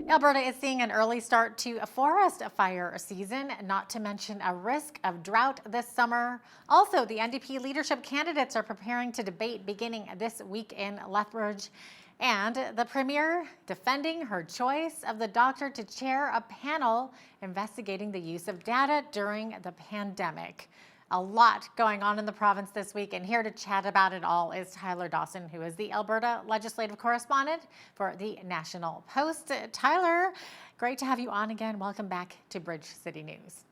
Alberta is seeing an early start to a forest fire season, not to mention a risk of drought this summer. Also, the NDP leadership candidates are preparing to debate beginning this week in Lethbridge. And the Premier defending her choice of the doctor to chair a panel investigating the use of data during the pandemic. A lot going on in the province this week, and here to chat about it all is Tyler Dawson, who is the Alberta legislative correspondent for the National Post. Tyler, great to have you on again. Welcome back to Bridge City News.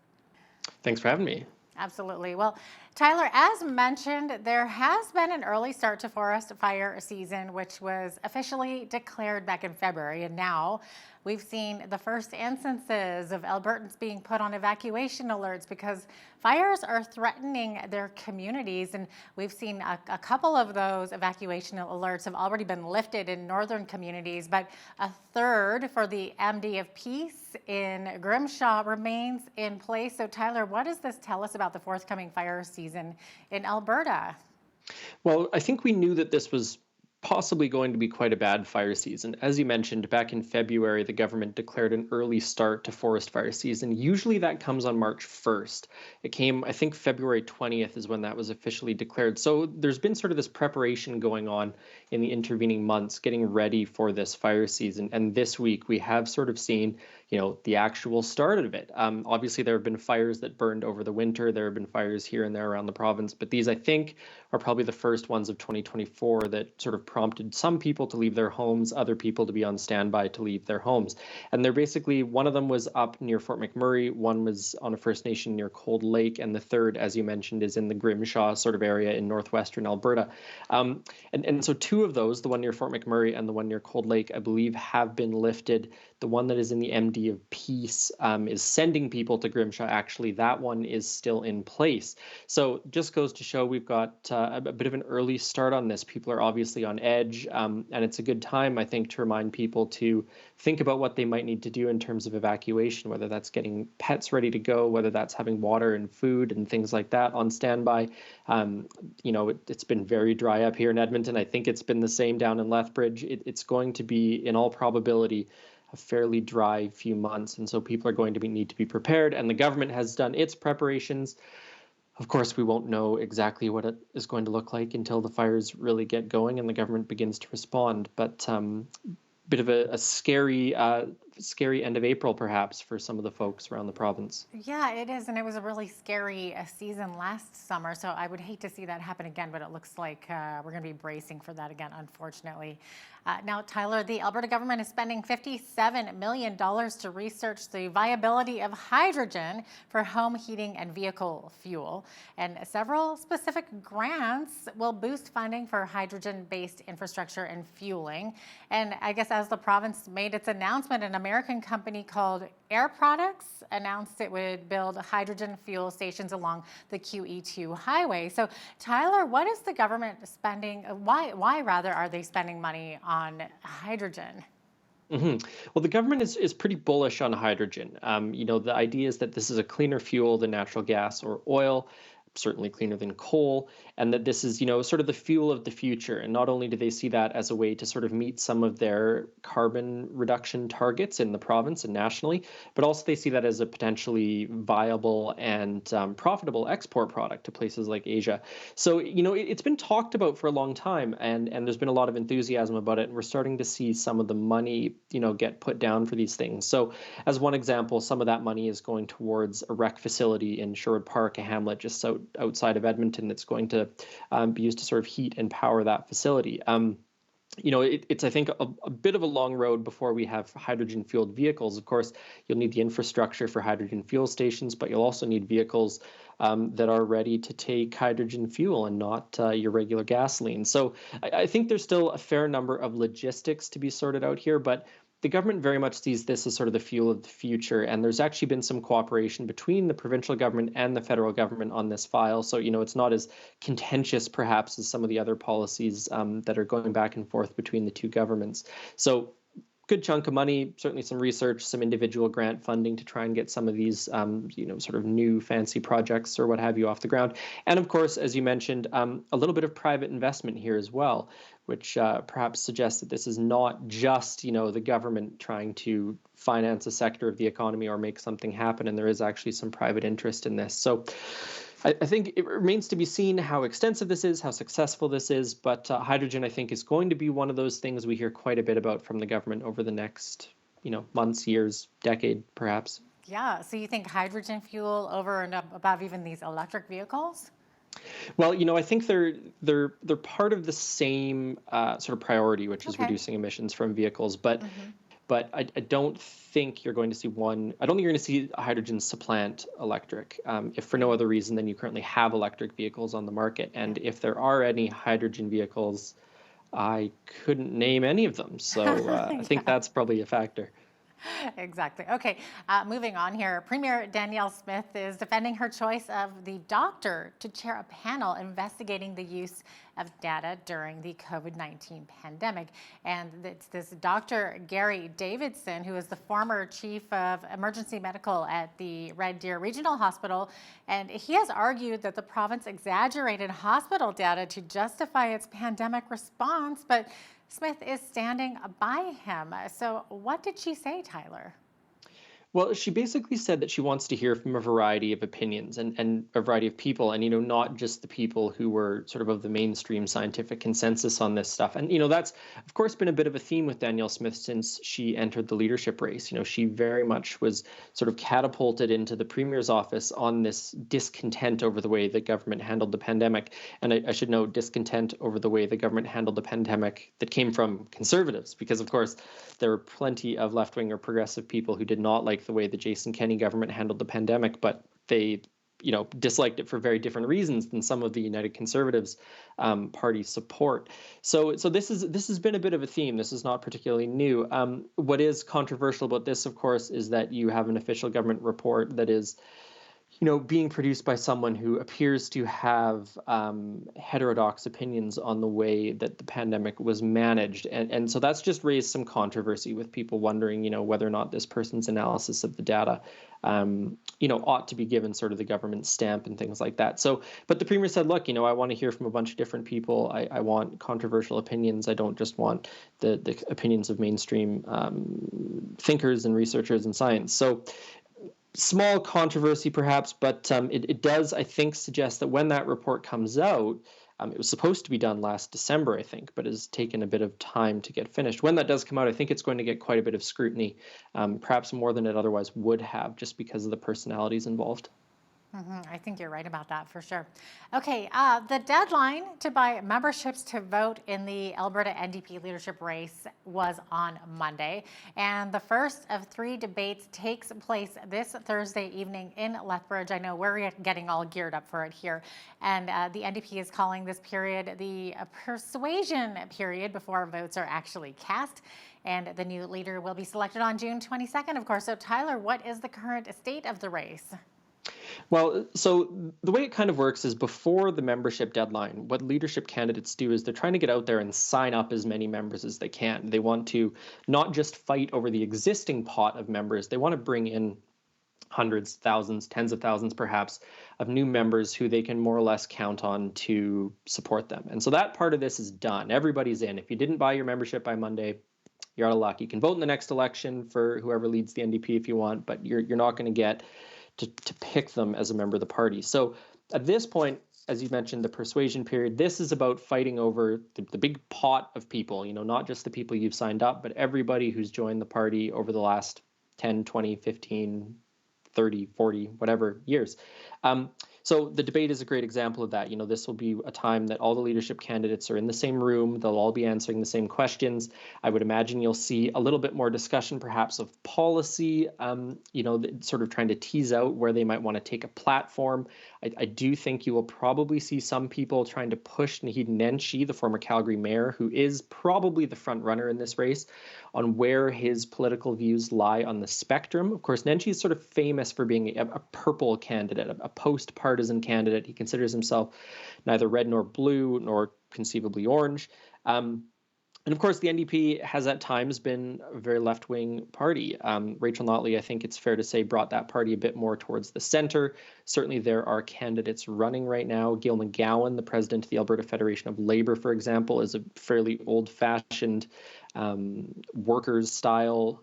Thanks for having me. Absolutely. Well, Tyler, as mentioned, there has been an early start to forest fire season, which was officially declared back in February. And now we've seen the first instances of Albertans being put on evacuation alerts because fires are threatening their communities. And we've seen a couple of those evacuation alerts have already been lifted in northern communities, but a third for the MD of Peace in Grimshaw remains in place. So Tyler, what does this tell us about the forthcoming fire season in Alberta? Well, I think we knew that this was possibly going to be quite a bad fire season. As you mentioned, back in February, the government declared an early start to forest fire season. Usually that comes on March 1st. It came, I think, February 20th is when that was officially declared. So there's been sort of this preparation going on in the intervening months, getting ready for this fire season. And this week we have sort of seen, the actual start of it. Obviously, there have been fires that burned over the winter. There have been fires here and there around the province, but these, I think, are probably the first ones of 2024 that sort of prompted some people to leave their homes, other people to be on standby to leave their homes. And they're basically, one of them was up near Fort McMurray, one was on a First Nation near Cold Lake, and the third, as you mentioned, is in the Grimshaw sort of area in northwestern Alberta. And so two of those, the one near Fort McMurray and the one near Cold Lake, I believe have been lifted. The one that is in the MD of Peace is sending people to Grimshaw. Actually, that one is still in place. So just goes to show we've got a bit of an early start on this. People are obviously on edge, and it's a good time, I think, to remind people to think about what they might need to do in terms of evacuation, whether that's getting pets ready to go, whether that's having water and food and things like that on standby. It's been very dry up here in Edmonton. I think it's been the same down in Lethbridge. It's going to be, in all probability, a fairly dry few months, and so people are going to need to be prepared, and the government has done its preparations. Of course, we won't know exactly what it is going to look like until the fires really get going and the government begins to respond, but bit of a scary end of April, perhaps, for some of the folks around the province. Yeah, it is, and it was a really scary season last summer, so I would hate to see that happen again, but it looks like we're going to be bracing for that again, unfortunately. Now, Tyler, the Alberta government is spending $57 million to research the viability of hydrogen for home heating and vehicle fuel, and several specific grants will boost funding for hydrogen-based infrastructure and fueling. And I guess as the province made its announcement, an American company called Air Products announced it would build hydrogen fuel stations along the QE2 highway. So, Tyler, what is the government spending? Why rather are they spending money on hydrogen? Mm-hmm. Well, the government is pretty bullish on hydrogen. The idea is that this is a cleaner fuel than natural gas or oil, certainly cleaner than coal, and that this is, sort of the fuel of the future. And not only do they see that as a way to sort of meet some of their carbon reduction targets in the province and nationally, but also they see that as a potentially viable and profitable export product to places like Asia. So, it's been talked about for a long time, and there's been a lot of enthusiasm about it. And we're starting to see some of the money, get put down for these things. So as one example, some of that money is going towards a rec facility in Sherwood Park, a hamlet just outside of Edmonton, that's going to be used to sort of heat and power that facility. It's, I think, a bit of a long road before we have hydrogen-fueled vehicles. Of course, you'll need the infrastructure for hydrogen fuel stations, but you'll also need vehicles that are ready to take hydrogen fuel and not your regular gasoline. So I think there's still a fair number of logistics to be sorted out here, but the government very much sees this as sort of the fuel of the future, and there's actually been some cooperation between the provincial government and the federal government on this file. So, it's not as contentious, perhaps, as some of the other policies that are going back and forth between the two governments. So good chunk of money, certainly some research, some individual grant funding to try and get some of these, sort of new fancy projects or what have you off the ground. And of course, as you mentioned, a little bit of private investment here as well, which perhaps suggests that this is not just, the government trying to finance a sector of the economy or make something happen, and there is actually some private interest in this. So I think it remains to be seen how extensive this is, how successful this is, but hydrogen, I think, is going to be one of those things we hear quite a bit about from the government over the next, months, years, decade, perhaps. Yeah, so you think hydrogen fuel over and above even these electric vehicles? Well, I think they're part of the same sort of priority, which is Okay. reducing emissions from vehicles, but I don't think you're going to see one. I don't think you're going to see hydrogen supplant electric, if for no other reason than you currently have electric vehicles on the market. And if there are any hydrogen vehicles, I couldn't name any of them. So I think that's probably a factor. Exactly. Okay, moving on here. Premier Danielle Smith is defending her choice of the doctor to chair a panel investigating the use of data during the COVID-19 pandemic. And it's this Dr. Gary Davidson, who is the former chief of emergency medical at the Red Deer Regional Hospital. And he has argued that the province exaggerated hospital data to justify its pandemic response, but Smith is standing by him. So what did she say, Tyler? Well, she basically said that she wants to hear from a variety of opinions and a variety of people, and not just the people who were sort of the mainstream scientific consensus on this stuff. And that's of course been a bit of a theme with Danielle Smith since she entered the leadership race. She very much was sort of catapulted into the premier's office on this discontent over the way the government handled the pandemic. And I should note, discontent over the way the government handled the pandemic that came from conservatives, because of course there were plenty of left-wing or progressive people who did not like the way the Jason Kenney government handled the pandemic, but they, disliked it for very different reasons than some of the United Conservatives party support. So this has been a bit of a theme. This is not particularly new. What is controversial about this, of course, is that you have an official government report that is being produced by someone who appears to have heterodox opinions on the way that the pandemic was managed. And so that's just raised some controversy with people wondering, whether or not this person's analysis of the data, ought to be given sort of the government stamp and things like that. So, but the premier said, look, I want to hear from a bunch of different people. I want controversial opinions. I don't just want the opinions of mainstream thinkers and researchers in science. So, small controversy, perhaps, but it does, I think, suggest that when that report comes out, it was supposed to be done last December, I think, but has taken a bit of time to get finished. When that does come out, I think it's going to get quite a bit of scrutiny, perhaps more than it otherwise would have, just because of the personalities involved. I think you're right about that for sure. Okay, the deadline to buy memberships to vote in the Alberta NDP leadership race was on Monday. And the first of 3 debates takes place this Thursday evening in Lethbridge. I know we're getting all geared up for it here. And the NDP is calling this period the persuasion period before votes are actually cast. And the new leader will be selected on June 22nd, of course. So Tyler, what is the current state of the race? Well, so the way it kind of works is before the membership deadline, what leadership candidates do is they're trying to get out there and sign up as many members as they can. They want to not just fight over the existing pot of members, they want to bring in hundreds, thousands, tens of thousands perhaps of new members who they can more or less count on to support them. And so that part of this is done. Everybody's in. If you didn't buy your membership by Monday, you're out of luck. You can vote in the next election for whoever leads the NDP if you want, but you're not going to get to pick them as a member of the party. So at this point, as you mentioned, the persuasion period, this is about fighting over the big pot of people, not just the people you've signed up, but everybody who's joined the party over the last 10, 20, 15, 30, 40, whatever years. So the debate is a great example of that. This will be a time that all the leadership candidates are in the same room. They'll all be answering the same questions. I would imagine you'll see a little bit more discussion, perhaps, of policy, sort of trying to tease out where they might want to take a platform. I do think you will probably see some people trying to push Naheed Nenshi, the former Calgary mayor, who is probably the front runner in this race, on where his political views lie on the spectrum. Of course, Nenshi is sort of famous for being a purple candidate, a post-partisan candidate. He considers himself neither red nor blue, nor conceivably orange. And of course, the NDP has at times been a very left-wing party. Rachel Notley, I think it's fair to say, brought that party a bit more towards the center. Certainly, there are candidates running right now. Gail McGowan, the president of the Alberta Federation of Labour, for example, is a fairly old-fashioned workers-style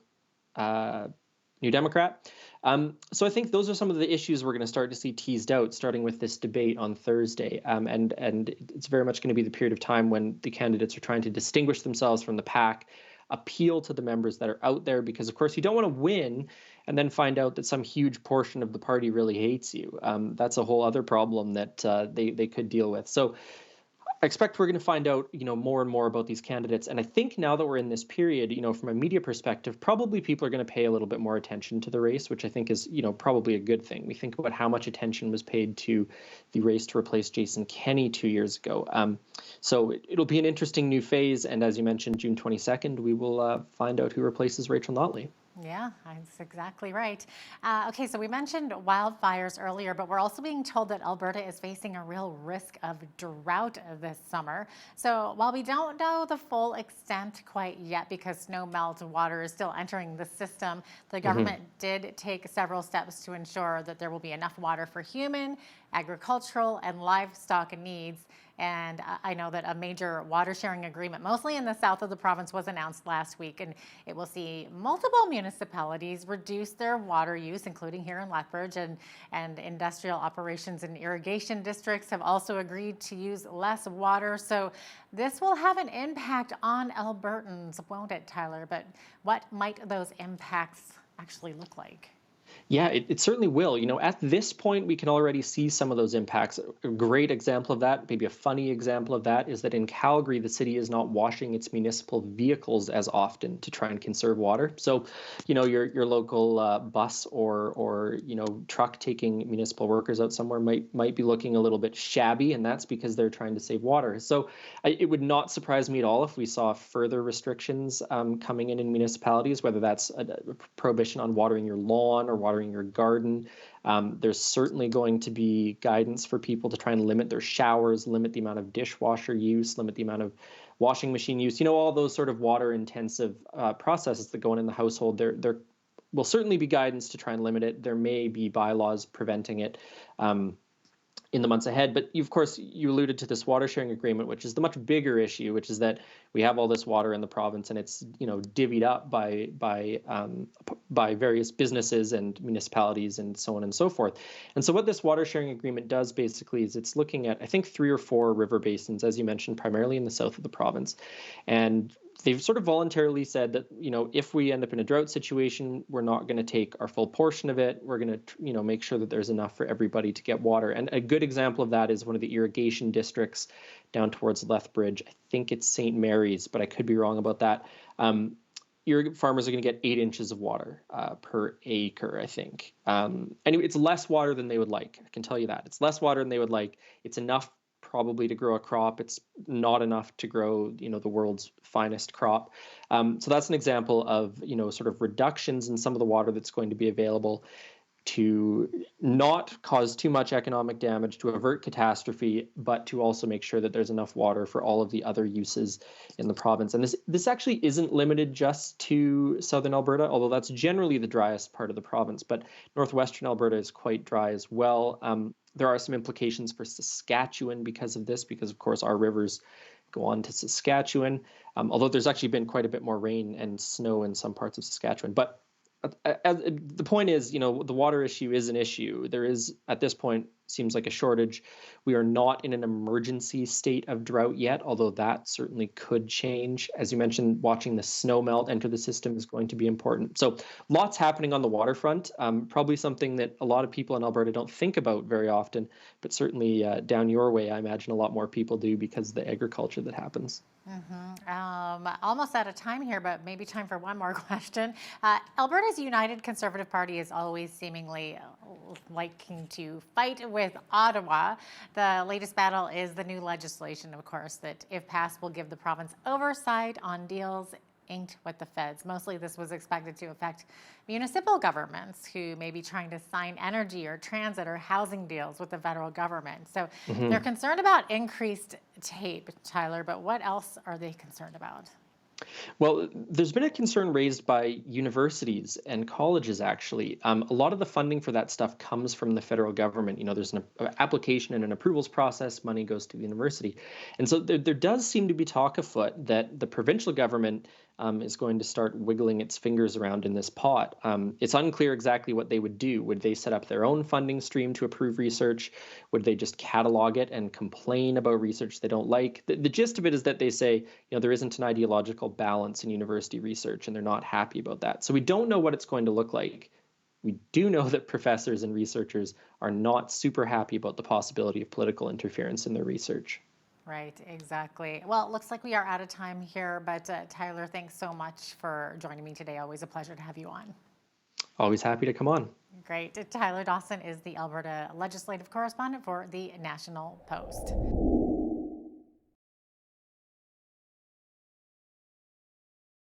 New Democrat. So I think those are some of the issues we're going to start to see teased out, starting with this debate on Thursday. And it's very much going to be the period of time when the candidates are trying to distinguish themselves from the pack, appeal to the members that are out there, because, of course, you don't want to win and then find out that some huge portion of the party really hates you. That's a whole other problem that they could deal with. So I expect we're going to find out, more and more about these candidates. And I think now that we're in this period, from a media perspective, probably people are going to pay a little bit more attention to the race, which I think is, probably a good thing. We think about how much attention was paid to the race to replace Jason Kenney 2 years ago. So it'll be an interesting new phase. And as you mentioned, June 22nd, we will find out who replaces Rachel Notley. Yeah, that's exactly right. Okay, so we mentioned wildfires earlier, but we're also being told that Alberta is facing a real risk of drought this summer. So while we don't know the full extent quite yet because snow melt water is still entering the system, the government did take several steps to ensure that there will be enough water for human, agricultural, and livestock needs. And I know that a major water sharing agreement, mostly in the south of the province, was announced last week. And it will see multiple municipalities reduce their water use, including here in Lethbridge, and industrial operations and irrigation districts have also agreed to use less water. So this will have an impact on Albertans, won't it, Tyler? But what might those impacts actually look like? Yeah, it certainly will. At this point, we can already see some of those impacts. A great example of that, maybe a funny example of that, is that in Calgary, the city is not washing its municipal vehicles as often to try and conserve water. So, your local bus or truck taking municipal workers out somewhere might be looking a little bit shabby, and that's because they're trying to save water. So, it would not surprise me at all if we saw further restrictions coming in municipalities, whether that's a prohibition on watering your lawn or watering your garden. There's certainly going to be guidance for people to try and limit their showers, limit the amount of dishwasher use, limit the amount of washing machine use. All those sort of water intensive processes that go on in the household. There will certainly be guidance to try and limit it. There may be bylaws preventing it in the months ahead. But of course, you alluded to this water sharing agreement, which is the much bigger issue, which is that we have all this water in the province and it's divvied up by various businesses and municipalities and so on and so forth. And so what this water sharing agreement does basically is it's looking at, I think, 3 or 4 river basins, as you mentioned, primarily in the south of the province. And they've sort of voluntarily said that, if we end up in a drought situation, we're not going to take our full portion of it. We're going to, make sure that there's enough for everybody to get water. And a good example of that is one of the irrigation districts down towards Lethbridge. I think it's St. Mary's, but I could be wrong about that. Your farmers are going to get 8 inches of water per acre, I think. Anyway, it's less water than they would like. I can tell you that. It's less water than they would like. It's enough probably to grow a crop. It's not enough to grow, the world's finest crop. So that's an example of, sort of reductions in some of the water that's going to be available to not cause too much economic damage, to avert catastrophe, but to also make sure that there's enough water for all of the other uses in the province. And this actually isn't limited just to southern Alberta, although that's generally the driest part of the province. But northwestern Alberta is quite dry as well. There are some implications for Saskatchewan because of this, because, of course, our rivers go on to Saskatchewan, although there's actually been quite a bit more rain and snow in some parts of Saskatchewan. But the point is, the water issue is an issue. There is, at this point, seems like a shortage. We are not in an emergency state of drought yet, although that certainly could change. As you mentioned, watching the snow melt enter the system is going to be important. So lots happening on the waterfront, probably something that a lot of people in Alberta don't think about very often, but certainly down your way, I imagine a lot more people do because of the agriculture that happens. Almost out of time here, but maybe time for one more question. Alberta's United Conservative Party is always seemingly liking to fight with Ottawa. The latest battle is the new legislation, of course, that if passed will give the province oversight on deals inked with the feds. Mostly this was expected to affect municipal governments who may be trying to sign energy or transit or housing deals with the federal government. So they're concerned about increased tape, Tyler, but what else are they concerned about? Well, there's been a concern raised by universities and colleges, actually. A lot of the funding for that stuff comes from the federal government. There's an application and an approvals process, money goes to the university. And so there does seem to be talk afoot that the provincial government is going to start wiggling its fingers around in this pot. It's unclear exactly what they would do. Would they set up their own funding stream to approve research? Would they just catalog it and complain about research they don't like? The gist of it is that they say, there isn't an ideological balance in university research, and they're not happy about that. So we don't know what it's going to look like. We do know that professors and researchers are not super happy about the possibility of political interference in their research. Right, exactly. Well, it looks like we are out of time here, but Tyler, thanks so much for joining me today. Always a pleasure to have you on. Always happy to come on. Great. Tyler Dawson is the Alberta legislative correspondent for the National Post.